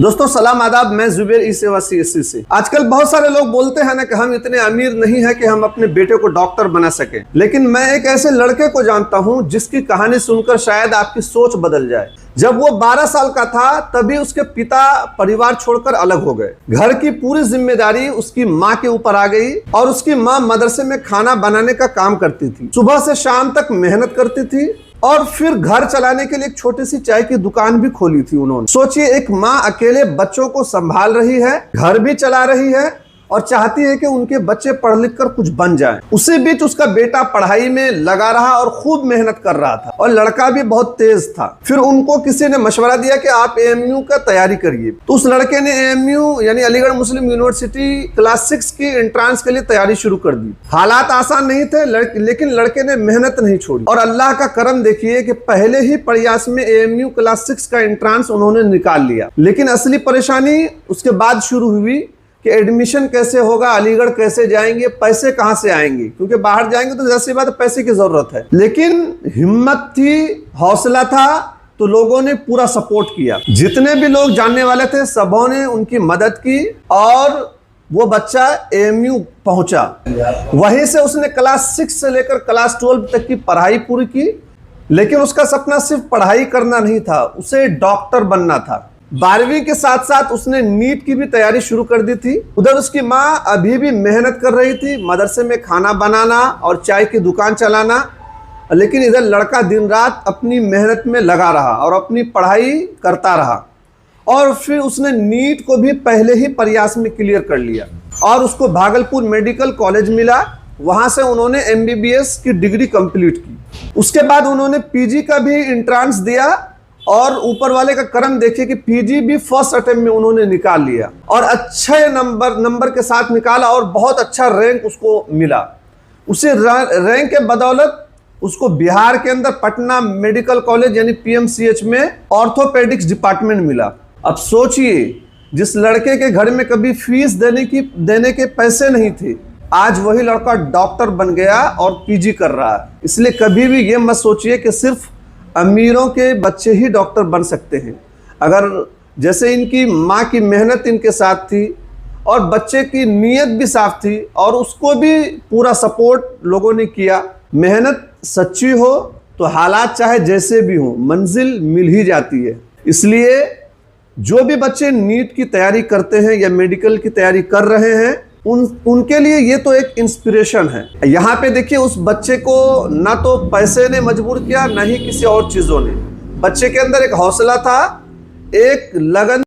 दोस्तों सलाम आदाब, मैं जुबेर ई सेवा CSC से। आजकल बहुत सारे लोग बोलते हैं ना कि हम इतने अमीर नहीं है कि हम अपने बेटे को डॉक्टर बना सके, लेकिन मैं एक ऐसे लड़के को जानता हूं जिसकी कहानी सुनकर शायद आपकी सोच बदल जाए। जब वो 12 साल का था तभी उसके पिता परिवार छोड़कर अलग हो गए। घर की पूरी जिम्मेदारी उसकी माँ के ऊपर आ गई और उसकी माँ मदरसे में खाना बनाने का काम करती थी, सुबह से शाम तक मेहनत करती थी और फिर घर चलाने के लिए एक छोटी सी चाय की दुकान भी खोली थी उन्होंने। सोचिए, एक माँ अकेले बच्चों को संभाल रही है, घर भी चला रही है और चाहती है कि उनके बच्चे पढ़ लिख कर कुछ बन जाएं। उसी बीच उसका बेटा पढ़ाई में लगा रहा और खूब मेहनत कर रहा था और लड़का भी बहुत तेज था। फिर उनको किसी ने मशवरा दिया कि आप AMU का तैयारी करिए, तो उस लड़के ने AMU यानी अलीगढ़ मुस्लिम यूनिवर्सिटी क्लास 6 की एंट्रांस के लिए तैयारी शुरू कर दी। हालात आसान नहीं थे, लेकिन लड़के ने मेहनत नहीं छोड़ी और अल्लाह का करम देखिए कि पहले ही प्रयास में AMU क्लास 6 का एंट्रांस उन्होंने निकाल लिया। लेकिन असली परेशानी उसके बाद शुरू हुई कि एडमिशन कैसे होगा, अलीगढ़ कैसे जाएंगे, पैसे कहां से आएंगे, क्योंकि बाहर जाएंगे तो जैसी बात पैसे की जरूरत है। लेकिन हिम्मत थी, हौसला था, तो लोगों ने पूरा सपोर्ट किया। जितने भी लोग जानने वाले थे सबों ने उनकी मदद की और वो बच्चा AMU पहुंचा। वहीं से उसने क्लास 6 से लेकर क्लास 12 तक की पढ़ाई पूरी की। लेकिन उसका सपना सिर्फ पढ़ाई करना नहीं था, उसे डॉक्टर बनना था। 12वीं के साथ साथ उसने नीट की भी तैयारी शुरू कर दी थी। उधर उसकी माँ अभी भी मेहनत कर रही थी, मदरसे में खाना बनाना और चाय की दुकान चलाना। लेकिन इधर लड़का दिन रात अपनी मेहनत में लगा रहा और अपनी पढ़ाई करता रहा और फिर उसने नीट को भी पहले ही प्रयास में क्लियर कर लिया और उसको भागलपुर मेडिकल कॉलेज मिला। वहां से उन्होंने MBBS की डिग्री कंप्लीट की। उसके बाद उन्होंने PG का भी एंट्रांस दिया और ऊपर वाले का करम देखिए कि PG भी फर्स्ट अटेम्प्ट में उन्होंने निकाल लिया और अच्छे नंबर के साथ निकाला और बहुत अच्छा रैंक उसको मिला। उसे रैंक के बदौलत उसको बिहार के अंदर पटना मेडिकल कॉलेज यानी PMCH में ऑर्थोपेडिक्स डिपार्टमेंट मिला। अब सोचिए, जिस लड़के के घर में कभी फीस देने के पैसे नहीं थे, आज वही लड़का डॉक्टर बन गया और PG कर रहा है। इसलिए कभी भी ये मत सोचिए कि सिर्फ अमीरों के बच्चे ही डॉक्टर बन सकते हैं। अगर जैसे इनकी माँ की मेहनत इनके साथ थी और बच्चे की नीयत भी साफ थी और उसको भी पूरा सपोर्ट लोगों ने किया। मेहनत सच्ची हो तो हालात चाहे जैसे भी हो, मंजिल मिल ही जाती है। इसलिए जो भी बच्चे नीट की तैयारी करते हैं या मेडिकल की तैयारी कर रहे हैं, उनके लिए ये तो एक इंस्पिरेशन है। यहाँ पे देखिए, उस बच्चे को ना तो पैसे ने मजबूर किया, ना ही किसी और चीजों ने। बच्चे के अंदर एक हौसला था, एक लगन